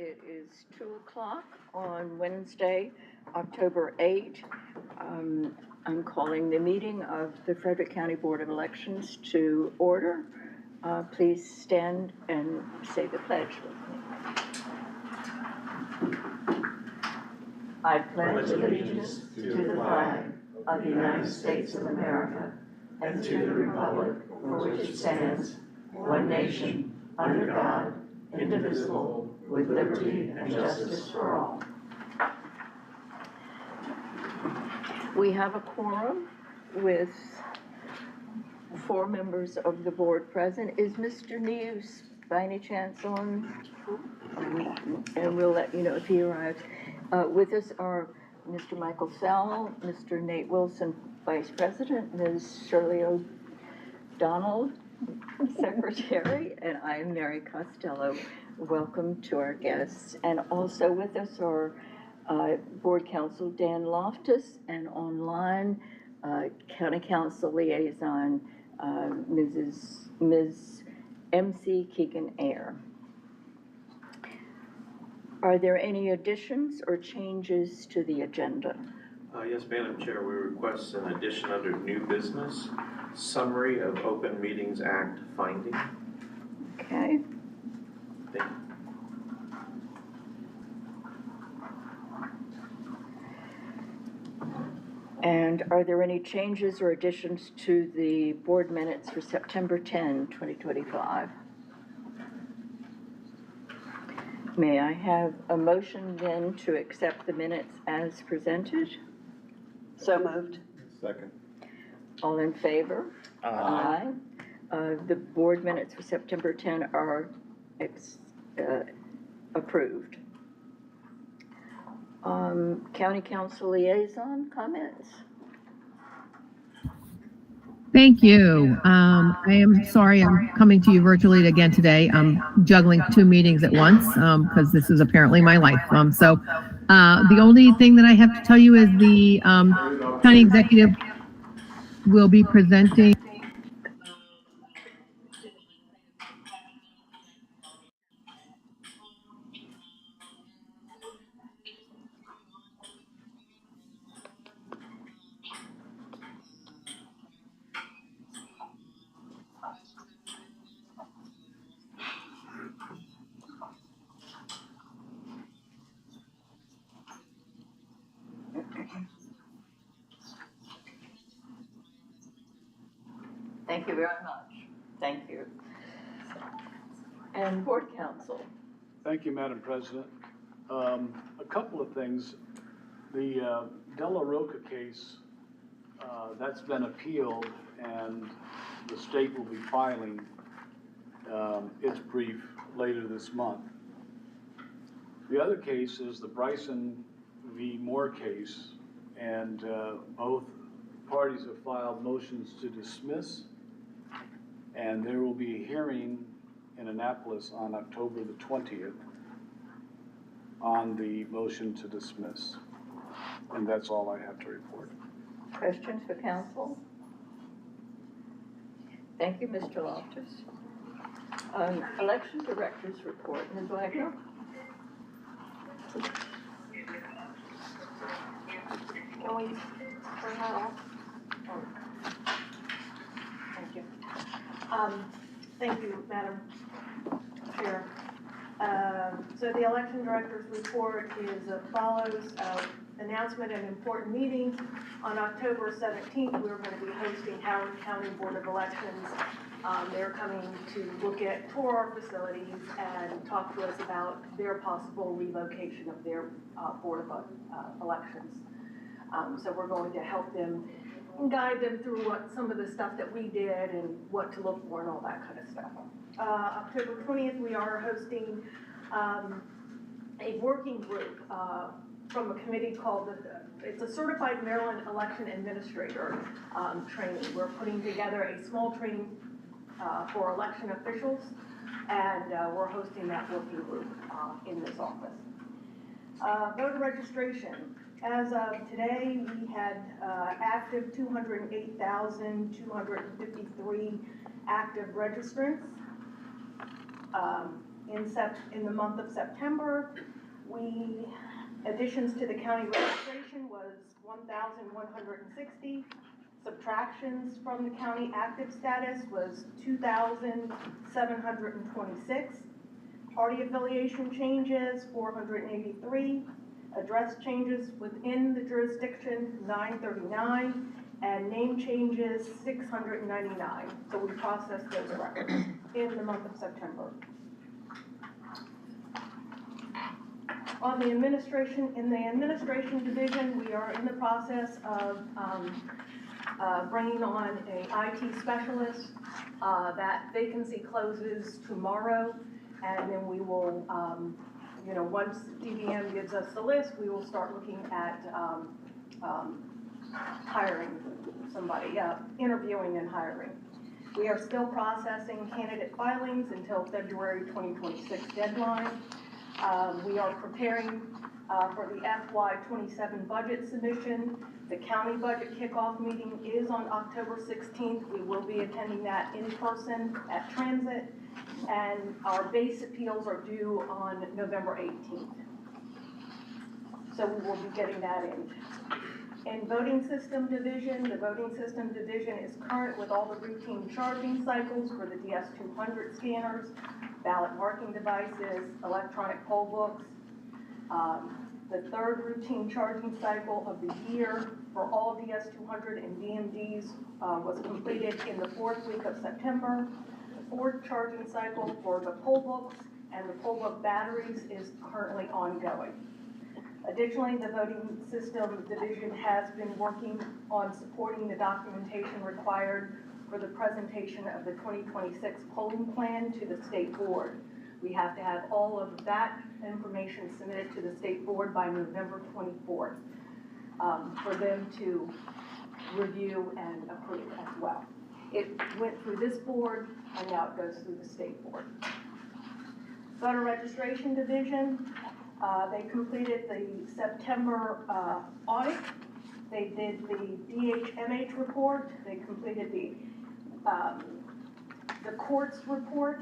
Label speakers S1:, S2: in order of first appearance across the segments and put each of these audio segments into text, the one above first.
S1: It is 2 o'clock on Wednesday, October 8. I'm calling the meeting of the Frederick County Board of Elections to order. Please stand and say the pledge with me. I pledge allegiance to the flag of the United States of America and to the republic for which it stands, one nation, under God, indivisible, with liberty and justice for all. We have a quorum with 4 members of the board present. Is Mr. Neves by any chance on? And we'll let you know if he arrives. With us are Mr. Michael Sowell, Mr. Nate Wilson, Vice President, Ms. Shirley O'Donnell, Secretary, and I'm Mary Costello. Welcome to our guests. And also with us are Board Counsel Dan Loftus, and online County Council Liaison Ms. M.C. Keegan-Ayer. Are there any additions or changes to the agenda?
S2: Yes, Madam Chair, we request an addition under new business, summary of Open Meetings Act finding.
S1: Okay.
S2: Thank you.
S1: And are there any changes or additions to the board minutes for September 10, 2025? May I have a motion then to accept the minutes as presented?
S3: So moved.
S4: Second.
S1: All in favor? Aye. The board minutes for September 10 are approved. County Council Liaison comments?
S5: Thank you. I am sorry I'm coming to you virtually again today. I'm juggling 2 meetings at once because this is apparently my life. The only thing that I have to tell you is the county executive will be presenting
S1: Thank you very much. Thank you. And Board Council.
S4: Thank you, Madam President. A couple of things. The Della Roca case, that's been appealed, and the state will be filing its brief later this month. The other case is the Bryson v. Moore case, and both parties have filed motions to dismiss, and there will be a hearing in Annapolis on October the 20th on the motion to dismiss. And that's all I have to report.
S1: Questions for council? Thank you, Mr. Loftus. Election Director's report, Ms. Wagner?
S6: Can we turn that off? Thank you. Thank you, Madam Chair. So the election director's report is as follows. Announcement of important meeting. On October 17th, we're going to be hosting Howard County Board of Elections. They're coming to tour our facilities and talk to us about their possible relocation of their Board of Elections. So we're going to help them and guide them through some of the stuff that we did and what to look for and all that kind of stuff. October 20th, we are hosting a working group from a committee called, it's a Certified Maryland Election Administrator training. We're putting together a small training for election officials, and we're hosting that working group in this office. Voter registration. As of today, we had active 208,253 active registrants. in the month of September. Additions to the county registration was 1,160. Subtractions from the county active status was 2,726. Party affiliation changes, 483. Address changes within the jurisdiction, 939. And name changes, 699. So we processed those records in the month of September. In the administration division, we are in the process of bringing on a IT specialist. That vacancy closes tomorrow, and then we will, once DVM gives us the list, we will start looking at hiring somebody, interviewing and hiring. We are still processing candidate filings until February 2026 deadline. We are preparing for the FY27 budget submission. The county budget kickoff meeting is on October 16th. We will be attending that in person at Transit, and our base appeals are due on November 18th. So we will be getting that in. In voting system division, the voting system division is current with all the routine charging cycles for the DS200 scanners, ballot marking devices, electronic poll books. The third routine charging cycle of the year for all DS200 and DMDs was completed in the 4th week of September. The fourth charging cycle for the poll books and the poll book batteries is currently ongoing. Additionally, the voting system division has been working on supporting the documentation required for the presentation of the 2026 polling plan to the state board. We have to have all of that information submitted to the state board by November 24th for them to review and approve as well. It went through this board, and now it goes through the state board. Voter registration division, they completed the September audit. They did the DHMH report. They completed the courts report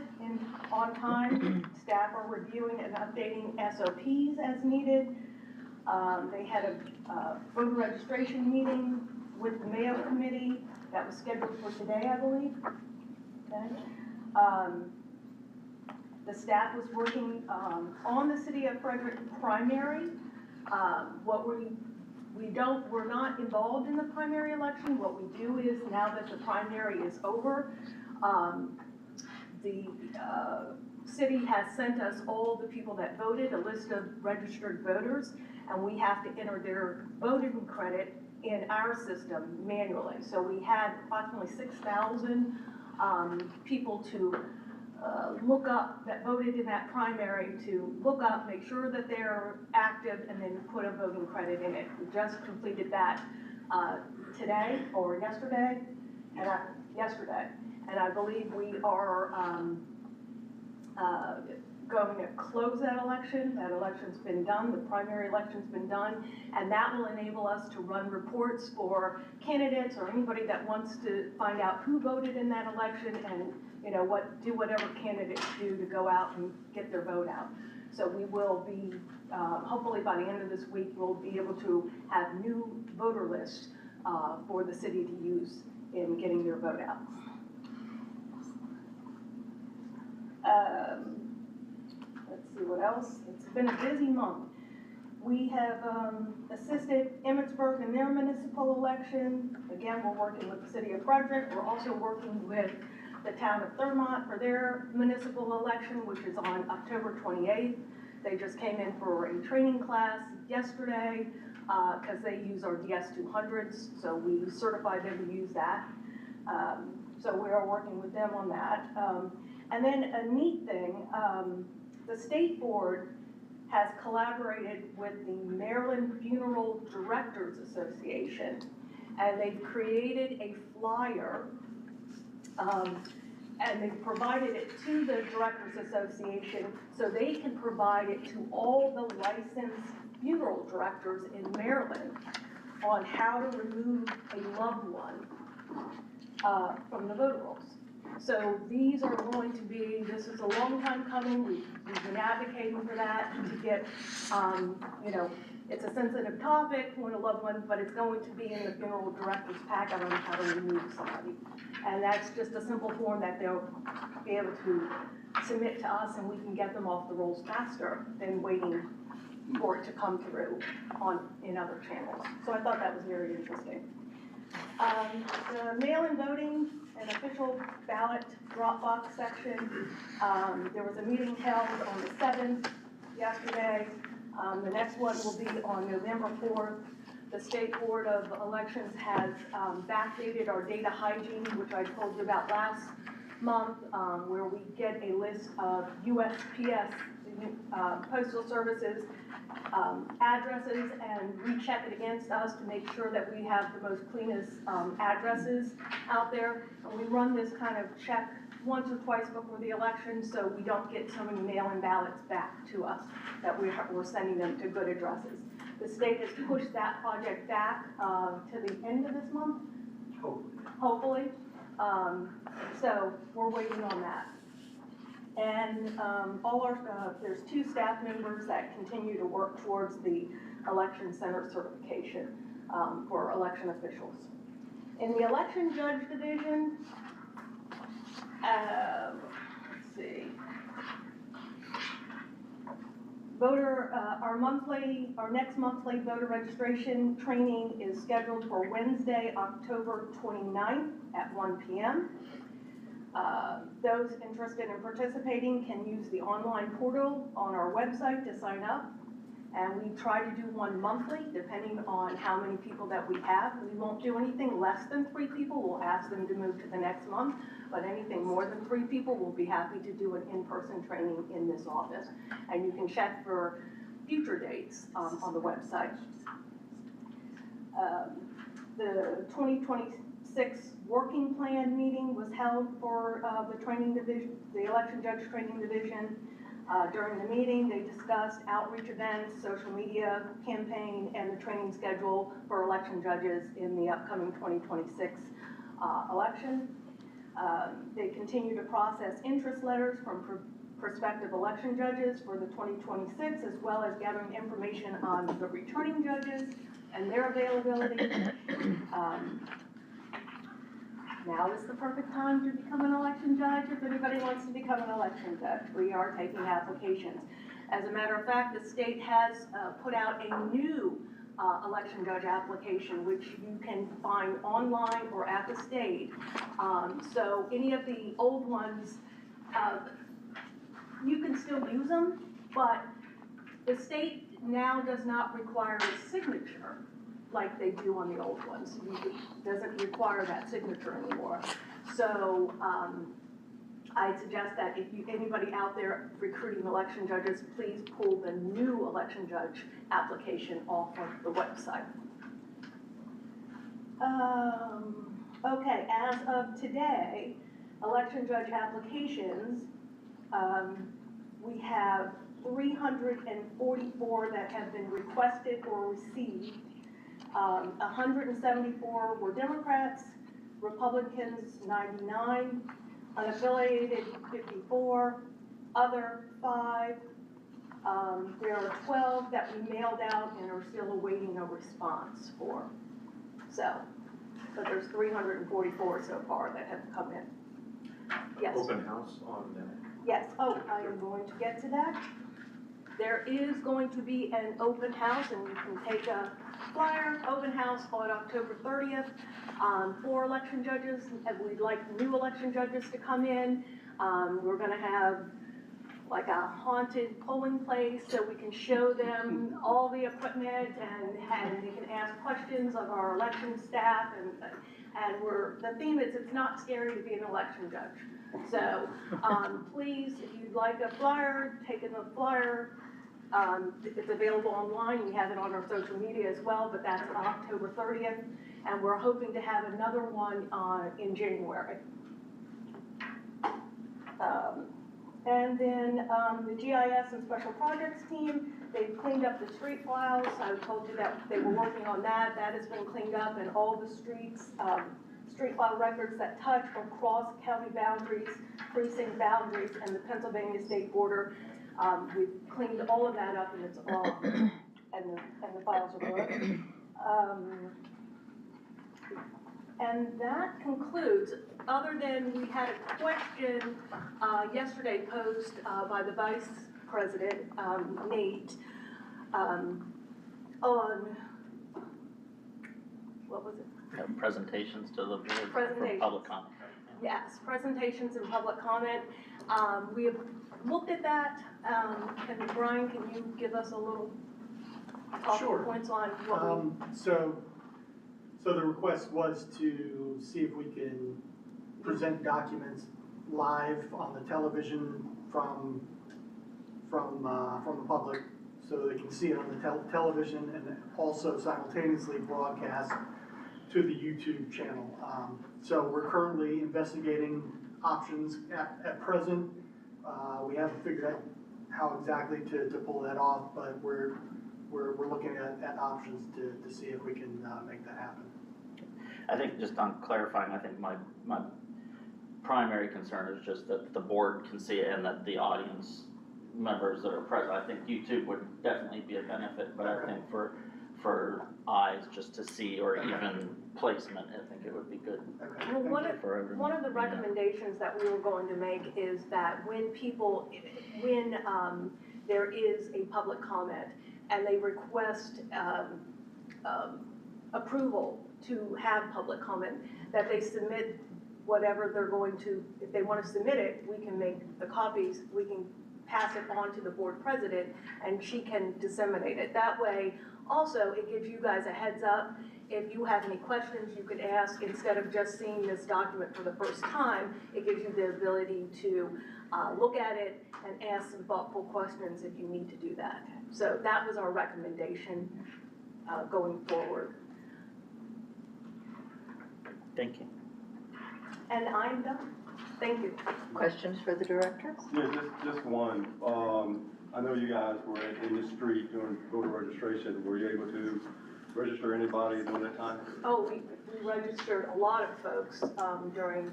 S6: on time. Staff are reviewing and updating SOPs as needed. They had a voter registration meeting with the Mayo Committee that was scheduled for today, I believe. Okay. The staff was working on the City of Frederick primary. We're not involved in the primary election. What we do is, now that the primary is over, the city has sent us all the people that voted, a list of registered voters, and we have to enter their voting credit in our system manually. So we had approximately 6,000 people to look up that voted in that primary, to look up, make sure that they're active, and then put a voting credit in it. We just completed that today or yesterday, and I believe we are going to close that election. That election's been done, the primary election's been done, and that will enable us to run reports for candidates or anybody that wants to find out who voted in that election, and do whatever candidates do to go out and get their vote out. So we will be, hopefully by the end of this week, we'll be able to have new voter lists for the city to use in getting their vote out. Let's see what else. It's been a busy month. We have assisted Emmitsburg in their municipal election. Again, we're working with the City of Frederick. We're also working with the town of Thurmont for their municipal election, which is on October 28th. They just came in for a training class yesterday because they use our DS200s, so we certified them to use that. So we are working with them on that. And then a neat thing, the state board has collaborated with the Maryland Funeral Directors Association, and they've created a flyer, and they've provided it to the Directors Association so they can provide it to all the licensed funeral directors in Maryland on how to remove a loved one from the voter rolls. So these are going to be, this is a long time coming, we've been advocating for that to get, you know, it's a sensitive topic when a loved one, but it's going to be in the funeral director's packet on how to remove somebody. And that's just a simple form that they'll be able to submit to us, and we can get them off the rolls faster than waiting for it to come through in other channels. So I thought that was very interesting. The mail-in voting and official ballot drop box section, there was a meeting held on the 7th yesterday. The next one will be on November 4th. The State Board of Elections has backdated our data hygiene, which I told you about last month, where we get a list of USPS, Postal Services, addresses, and recheck it against us to make sure that we have the most cleanest addresses out there. And we run this kind of check once or twice before the election, so we don't get so many mail-in ballots back to us, that we're sending them to good addresses. The state has pushed that project back to the end of this month, hopefully. So we're waiting on that. And there's 2 staff members that continue to work towards the election center certification for election officials. In the election judge division, let's see. Our next monthly voter registration training is scheduled for Wednesday, October 29th at 1 p.m. Those interested in participating can use the online portal on our website to sign up. And we try to do one monthly, depending on how many people that we have. We won't do anything less than 3 people. We'll ask them to move to the next month. But anything more than 3 people, we'll be happy to do an in-person training in this office. And you can check for future dates on the website. The 2026 working plan meeting was held for the training division, the election judge training division. During the meeting, they discussed outreach events, social media campaign, and the training schedule for election judges in the upcoming 2026 election. They continue to process interest letters from prospective election judges for the 2026, as well as gathering information on the returning judges and their availability. Now is the perfect time to become an election judge if anybody wants to become an election judge. We are taking applications. As a matter of fact, the state has put out a new election judge application, which you can find online or at the state. So any of the old ones, you can still use them, but the state now does not require a signature like they do on the old ones. It doesn't require that signature anymore. So I'd suggest that if anybody out there recruiting election judges, please pull the new election judge application off of the website. Okay, as of today, election judge applications, we have 344 that have been requested or received. 174 were Democrats, Republicans 99, unaffiliated 54, other 5. There are 12 that we mailed out and are still awaiting a response for. So there's 344 so far that have come in. Yes.
S2: Open house on that.
S6: Yes, I am going to get to that. There is going to be an open house, and you can take a flyer, open house on October 30th for election judges, and we'd like new election judges to come in. We're gonna have like a haunted polling place so we can show them all the equipment and they can ask questions of our election staff, and the theme is it's not scary to be an election judge. So please, if you'd like a flyer, take in the flyer. It's available online. We have it on our social media as well, but that's October 30th, and we're hoping to have another one in January. And then the GIS and Special Projects team, they've cleaned up the street files. I told you that they were working on that. That has been cleaned up, and all the streets street file records that touch or cross county boundaries, precinct boundaries, and the Pennsylvania state border. We've cleaned all of that up and it's all, and the files are good. And that concludes, other than we had a question yesterday posed by the Vice President, Nate, on, what was it?
S7: Presentations to the board for
S6: Presentations.
S7: public comment.
S6: Yes, presentations and public comment. We have looked at that. Brian, can you give us a little talking
S8: Sure.
S6: points on what we?
S8: So the request was to see if we can present documents live on the television from the public, so they can see it on the television, and also simultaneously broadcast to the YouTube channel. So we're currently investigating options at present. We haven't figured out how exactly to pull that off, but we're looking at options to see if we can make that happen.
S7: I think just on clarifying, I think my primary concern is just that the board can see it and that the audience members that are present, I think YouTube would definitely be a benefit, but I think for eyes just to see or even placement, I think it would be good
S8: Okay.
S6: Well,
S7: for everyone.
S6: one of the recommendations that we were going to make is that when there is a public comment and they request approval to have public comment, that they submit whatever they're going to, if they want to submit it, we can make the copies, we can pass it on to the board president and she can disseminate it. That way, also, it gives you guys a heads up. If you have any questions, you can ask, instead of just seeing this document for the first time, it gives you the ability to look at it and ask some thoughtful questions if you need to do that. So that was our recommendation going forward.
S7: Thank you.
S6: And I'm done. Thank you.
S1: Questions for the director?
S9: Yeah, just one. I know you guys were in the street doing voter registration. Were you able to register anybody during that time?
S6: Oh, we registered a lot of folks during,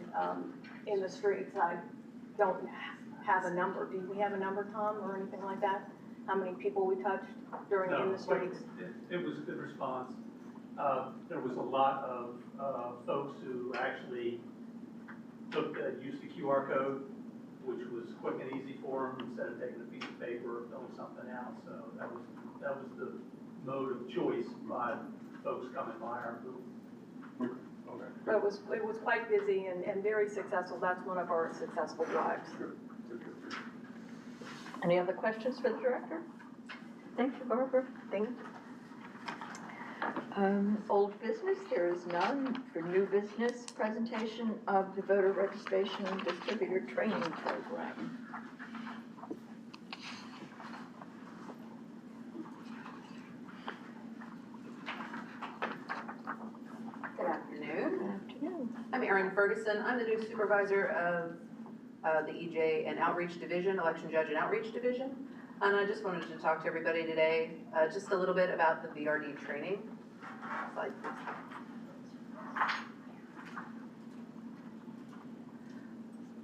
S6: in the streets. I don't have a number. Do we have a number, Tom, or anything like that? How many people we touched during in the streets?
S10: It was a good response. There was a lot of folks who actually used the QR code, which was quick and easy for them, instead of taking a piece of paper or filling something out. So that was the mode of choice by folks coming by our booth.
S9: Okay.
S6: But it was quite busy and very successful. That's one of our successful drives.
S1: Any other questions for the director? Thank you, Barbara. Thank you. Old business, there is none. For new business, presentation of the voter registration distributor training program.
S11: Good afternoon.
S1: Good afternoon.
S11: I'm Erin Ferguson. I'm the new supervisor of the EJ and Outreach Division, Election Judge and Outreach Division. And I just wanted to talk to everybody today just a little bit about the VRD training. Slide, please.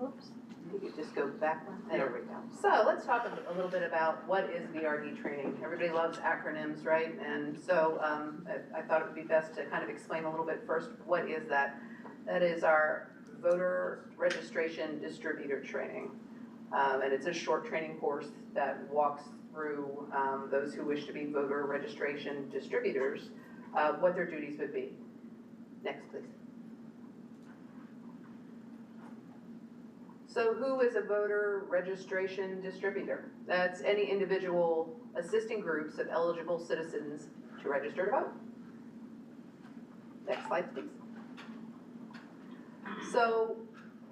S11: Oops, you could just go back one. There we go. So let's talk a little bit about what is VRD training. Everybody loves acronyms, right? And so I thought it would be best to kind of explain a little bit first, what is that? That is our voter registration distributor training. And it's a short training course that walks through those who wish to be voter registration distributors, what their duties would be. Next, please. So who is a voter registration distributor? That's any individual assisting groups of eligible citizens to register to vote. Next slide, please. So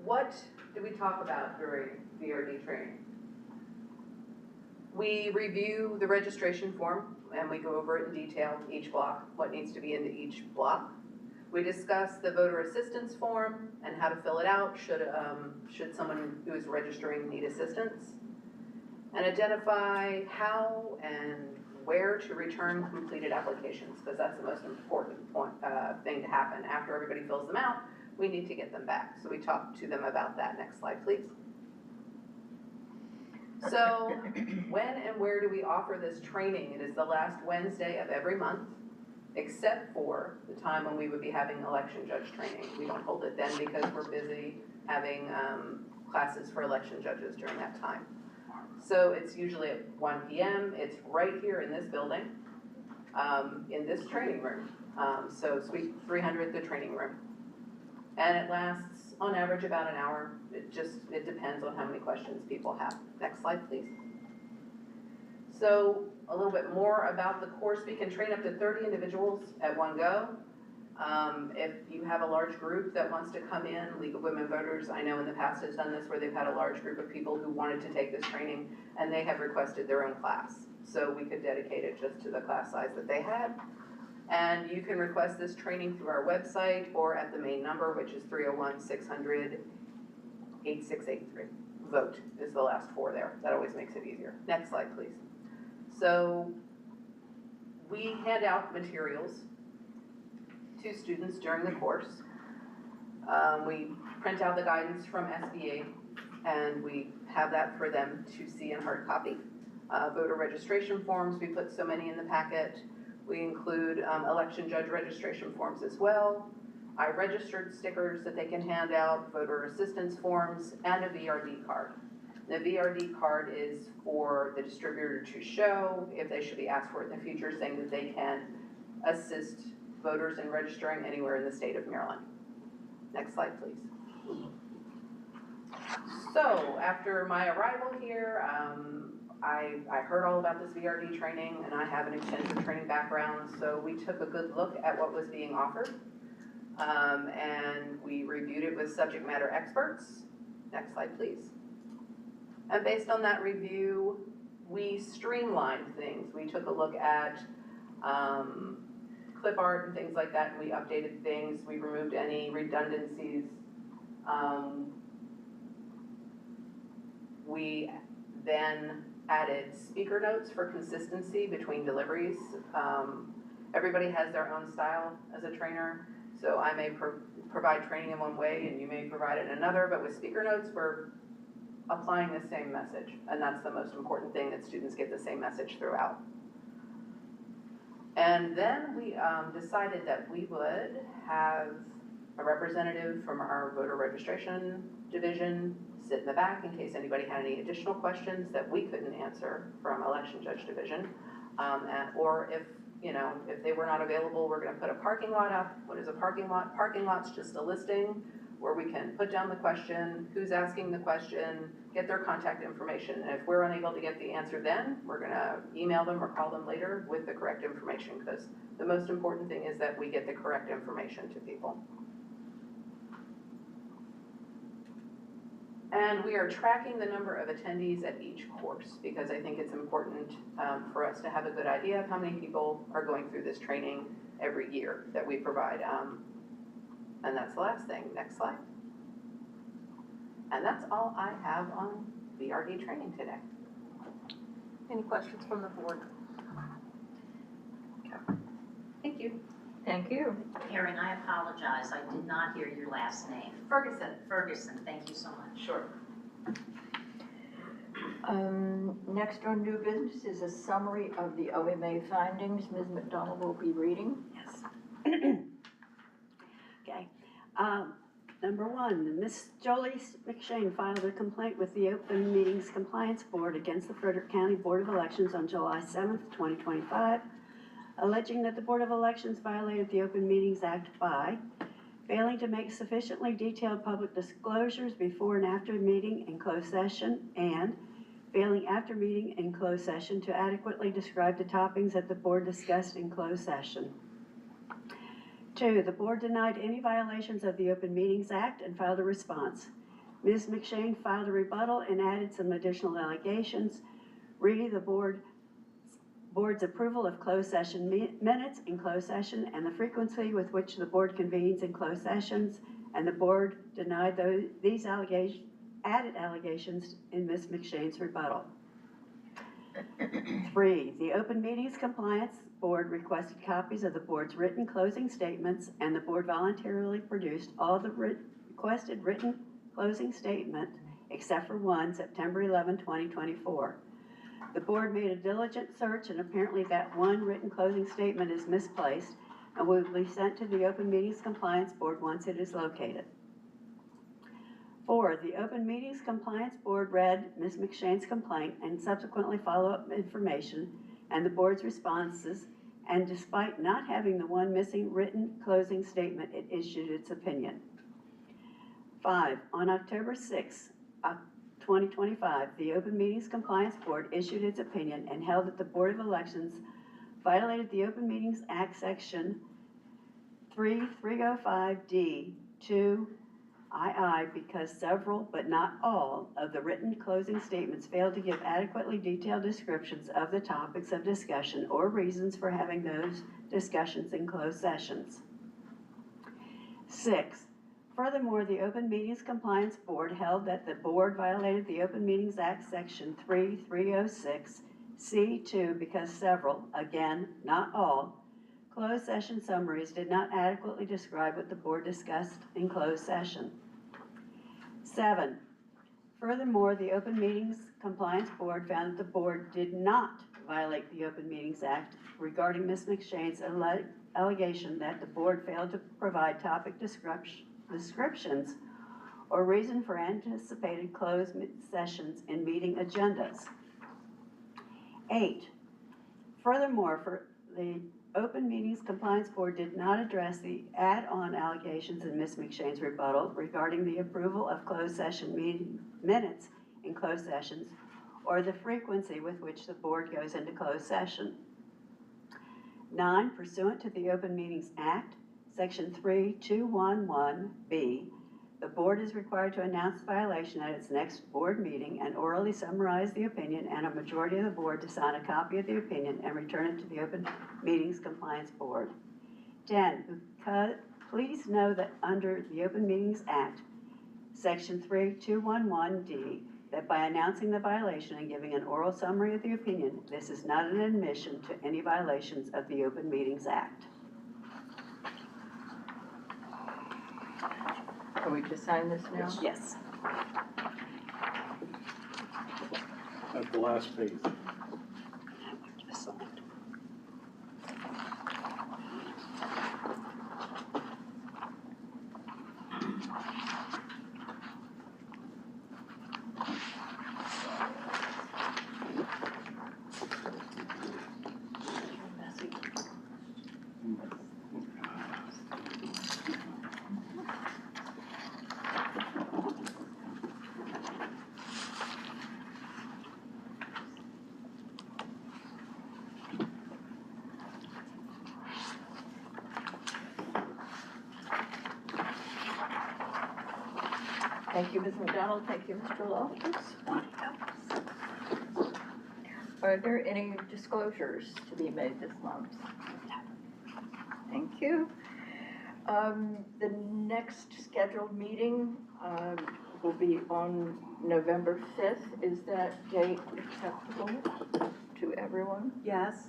S11: what do we talk about during VRD training? We review the registration form and we go over it in detail, each block, what needs to be into each block. We discuss the voter assistance form and how to fill it out should someone who is registering need assistance. And identify how and where to return completed applications, because that's the most important thing to happen. After everybody fills them out, we need to get them back. So we talked to them about that. Next slide, please. So when and where do we offer this training? It is the last Wednesday of every month, except for the time when we would be having election judge training. We don't hold it then because we're busy having classes for election judges during that time. So it's usually at 1 p.m. It's right here in this building, in this training room. So Suite 300, the training room. And it lasts on average about an hour. It depends on how many questions people have. Next slide, please. So a little bit more about the course. We can train up to 30 individuals at one go. If you have a large group that wants to come in, League of Women Voters, I know in the past has done this where they've had a large group of people who wanted to take this training and they have requested their own class. So we could dedicate it just to the class size that they had. And you can request this training through our website or at the main number, which is 301-600-8683. Vote is the last four there. That always makes it easier. Next slide, please. So we hand out materials to students during the course. We print out the guidance from SBA and we have that for them to see in hard copy. Voter registration forms, we put so many in the packet. We include election judge registration forms as well. I registered stickers that they can hand out, voter assistance forms, and a VRD card. The VRD card is for the distributor to show if they should be asked for it in the future, saying that they can assist voters in registering anywhere in the state of Maryland. Next slide, please. So after my arrival here, I heard all about this VRD training and I have an extensive training background, so we took a good look at what was being offered and we reviewed it with subject matter experts. Next slide, please. And based on that review, we streamlined things. We took a look at clip art and things like that and we updated things. We removed any redundancies. We then added speaker notes for consistency between deliveries. Everybody has their own style as a trainer, so I may provide training in one way and you may provide it in another, but with speaker notes, we're applying the same message, and that's the most important thing, that students get the same message throughout. And then we decided that we would have a representative from our voter registration division sit in the back in case anybody had any additional questions that we couldn't answer from election judge division. Or if they were not available, we're gonna put a parking lot up. What is a parking lot? Parking lot's just a listing where we can put down the question, who's asking the question, get their contact information. And if we're unable to get the answer then, we're gonna email them or call them later with the correct information, because the most important thing is that we get the correct information to people. And we are tracking the number of attendees at each course because I think it's important for us to have a good idea of how many people are going through this training every year that we provide. And that's the last thing. Next slide. And that's all I have on VRD training today.
S1: Any questions from the board?
S11: Thank you.
S1: Thank you.
S12: Erin, I apologize, I did not hear your last name.
S11: Ferguson.
S12: Ferguson, thank you so much.
S11: Sure.
S1: Next on new business is a summary of the OMA findings. Ms. McDonald will be reading.
S3: Yes. Okay. Number one, Ms. Jolie McShane filed a complaint with the Open Meetings Compliance Board against the Frederick County Board of Elections on July 7th, 2025, alleging that the Board of Elections violated the Open Meetings Act by failing to make sufficiently detailed public disclosures before and after meeting in closed session, and failing after meeting in closed session to adequately describe the topics that the board discussed in closed session. 2, the board denied any violations of the Open Meetings Act and filed a response. Ms. McShane filed a rebuttal and added some additional allegations. Re, the board's approval of closed session minutes in closed session and the frequency with which the board convenes in closed sessions, and the board denied these added allegations in Ms. McShane's rebuttal. 3, the Open Meetings Compliance Board requested copies of the board's written closing statements, and the board voluntarily produced all the requested written closing statement, except for one, September 11, 2024. The board made a diligent search, and apparently that one written closing statement is misplaced and will be sent to the Open Meetings Compliance Board once it is located. 4, the Open Meetings Compliance Board read Ms. McShane's complaint and subsequently follow-up information and the board's responses, and despite not having the one missing written closing statement, it issued its opinion. 5, on October 6, 2025, the Open Meetings Compliance Board issued its opinion and held that the Board of Elections violated the Open Meetings Act Section 3305D 2 II because several, but not all, of the written closing statements failed to give adequately detailed descriptions of the topics of discussion or reasons for having those discussions in closed sessions. 6, furthermore, the Open Meetings Compliance Board held that the board violated the Open Meetings Act Section 3306 C2 because several, again, not all, closed session summaries did not adequately describe what the board discussed in closed session. 7, furthermore, the Open Meetings Compliance Board found that the board did not violate the Open Meetings Act regarding Ms. McShane's allegation that the board failed to provide topic descriptions or reason for anticipated closed sessions in meeting agendas. 8, furthermore, for the Open Meetings Compliance Board did not address the add-on allegations in Ms. McShane's rebuttal regarding the approval of closed session meeting minutes in closed sessions or the frequency with which the board goes into closed session. 9, pursuant to the Open Meetings Act, Section 3211B, the board is required to announce the violation at its next board meeting and orally summarize the opinion, and a majority of the board to sign a copy of the opinion and return it to the Open Meetings Compliance Board. 10, please know that under the Open Meetings Act, Section 3211D, that by announcing the violation and giving an oral summary of the opinion, this is not an admission to any violations of the Open Meetings Act.
S1: Are we to sign this now?
S3: Yes.
S4: At the last page.
S1: Thank you, Ms. McDonald. Thank you, Mr. Loftus. Are there any disclosures to be made this month? Thank you. The next scheduled meeting will be on November 5th. Is that date acceptable to everyone?
S3: Yes.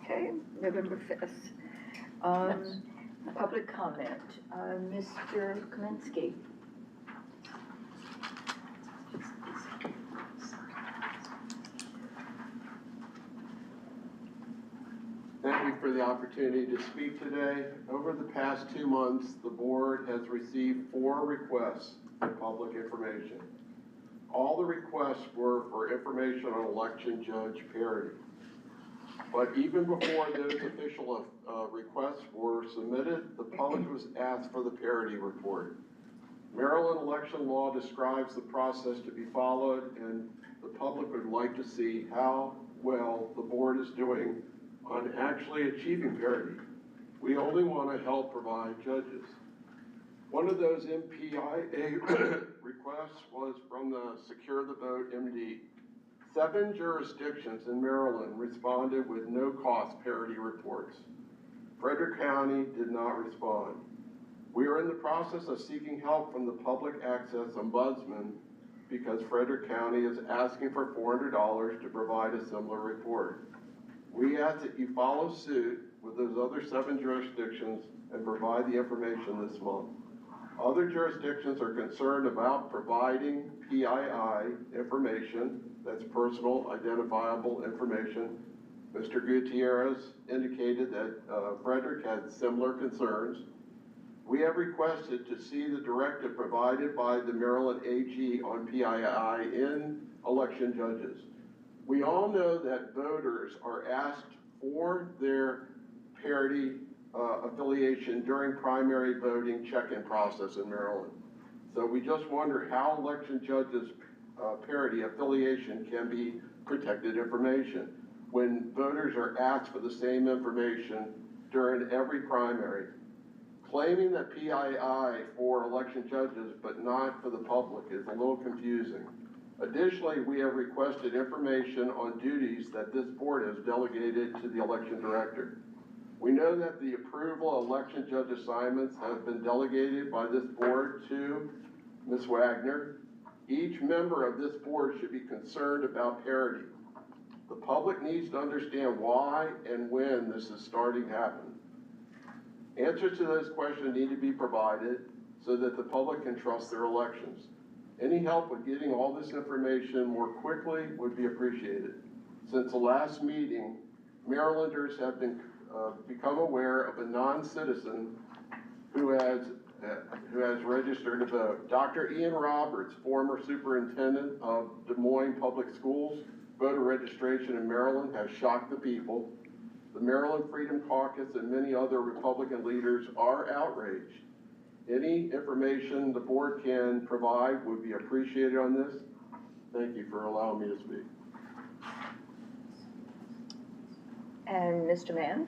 S1: Okay, November 5th. Public comment. Mr. Kaminsky.
S13: Thank you for the opportunity to speak today. Over the past 2 months, the board has received 4 requests for public information. All the requests were for information on election judge parity. But even before those official requests were submitted, the public was asked for the parity report. Maryland election law describes the process to be followed, and the public would like to see how well the board is doing on actually achieving parity. We only want to help provide judges. One of those MPIA requests was from the Secure the Vote MD. 7 jurisdictions in Maryland responded with no-cost parity reports. Frederick County did not respond. We are in the process of seeking help from the Public Access Ombudsman because Frederick County is asking for $400 to provide a similar report. We ask that you follow suit with those other 7 jurisdictions and provide the information this month. Other jurisdictions are concerned about providing PII information, that's personal identifiable information. Mr. Gutierrez indicated that Frederick had similar concerns. We have requested to see the directive provided by the Maryland AG on PII in election judges. We all know that voters are asked for their parity affiliation during primary voting check-in process in Maryland. So we just wonder how election judges' parity affiliation can be protected information when voters are asked for the same information during every primary. Claiming that PII for election judges but not for the public is a little confusing. Additionally, we have requested information on duties that this board has delegated to the election director. We know that the approval of election judge assignments have been delegated by this board to Ms. Wagner. Each member of this board should be concerned about parity. The public needs to understand why and when this is starting to happen. Answers to those questions need to be provided so that the public can trust their elections. Any help with getting all this information more quickly would be appreciated. Since the last meeting, Marylanders have become aware of a non-citizen who has registered to vote. Dr. Ian Roberts, former superintendent of Des Moines Public Schools, voter registration in Maryland has shocked the people. The Maryland Freedom Caucus and many other Republican leaders are outraged. Any information the board can provide would be appreciated on this. Thank you for allowing me to speak.
S1: And Mr. Mann?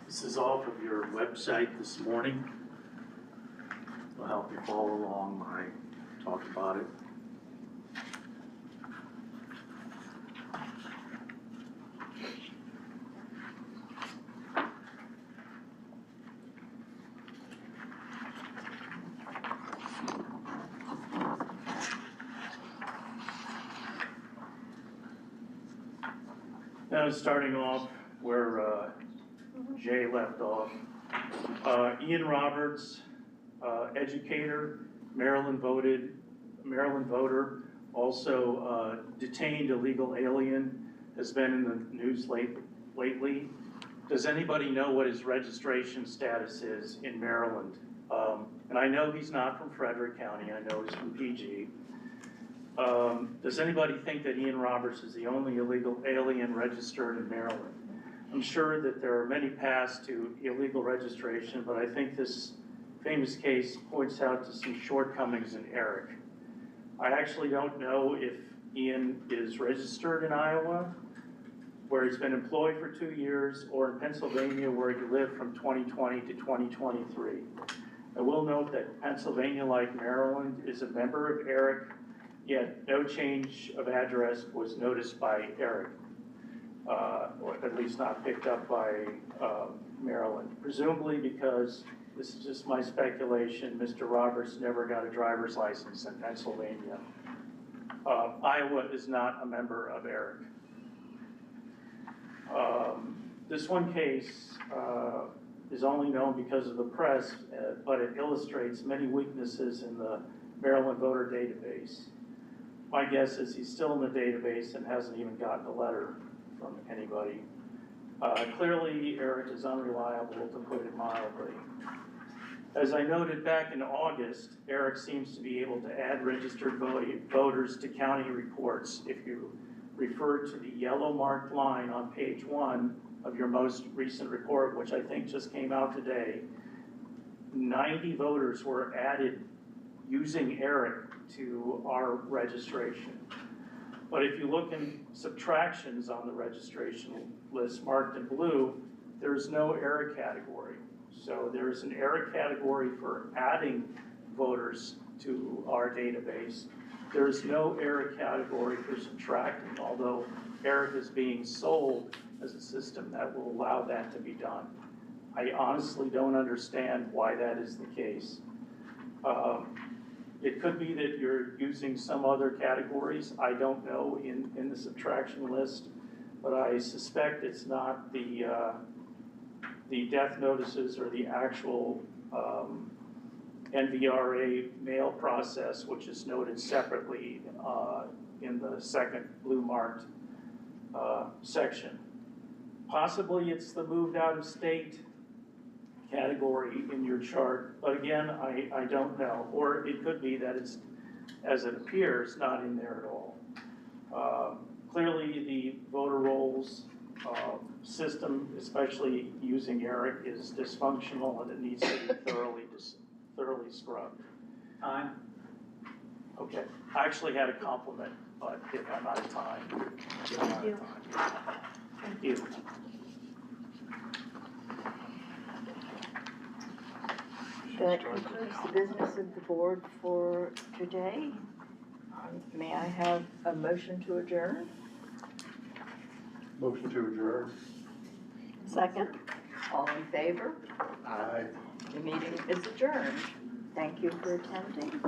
S14: This is off of your website this morning. It'll help you follow along when I talk about it. Now, starting off where Jay left off, Ian Roberts, educator, Maryland voter, also detained illegal alien, has been in the news lately. Does anybody know what his registration status is in Maryland? And I know he's not from Frederick County, I know he's from PG. Does anybody think that Ian Roberts is the only illegal alien registered in Maryland? I'm sure that there are many paths to illegal registration, but I think this famous case points out to some shortcomings in Eric. I actually don't know if Ian is registered in Iowa, where he's been employed for 2 years, or in Pennsylvania, where he lived from 2020 to 2023. I will note that Pennsylvania, like Maryland, is a member of ERIC, yet no change of address was noticed by ERIC, or at least not picked up by Maryland. Presumably because, this is just my speculation, Mr. Roberts never got a driver's license in Pennsylvania. Iowa is not a member of ERIC. This one case is only known because of the press, but it illustrates many weaknesses in the Maryland voter database. My guess is he's still in the database and hasn't even gotten a letter from anybody. Clearly, Eric is unreliable, to put it mildly. As I noted back in August, Eric seems to be able to add registered voters to county reports. If you refer to the yellow marked line on page 1 of your most recent report, which I think just came out today, 90 voters were added using Eric to our registration. But if you look in subtractions on the registration list marked in blue, there's no Eric category. So there's an Eric category for adding voters to our database. There's no Eric category for subtracting, although Eric is being sold as a system that will allow that to be done. I honestly don't understand why that is the case. It could be that you're using some other categories, I don't know, in the subtraction list, but I suspect it's not the death notices or the actual, NVRA mail process, which is noted separately, in the second blue marked, section. Possibly it's the moved out of state category in your chart, but again, I don't know. Or it could be that it's, as it appears, not in there at all. Clearly, the voter rolls system, especially using ERIC, is dysfunctional and it needs to be thoroughly scrubbed.
S10: Time?
S14: Okay, I actually had a compliment, but if I'm out of time.
S6: Thank you.
S14: Thank you.
S1: That concludes the business of the board for today. May I have a motion to adjourn?
S9: Motion to adjourn.
S3: Second.
S1: All in favor?
S9: Aye.
S1: The meeting is adjourned. Thank you for attending.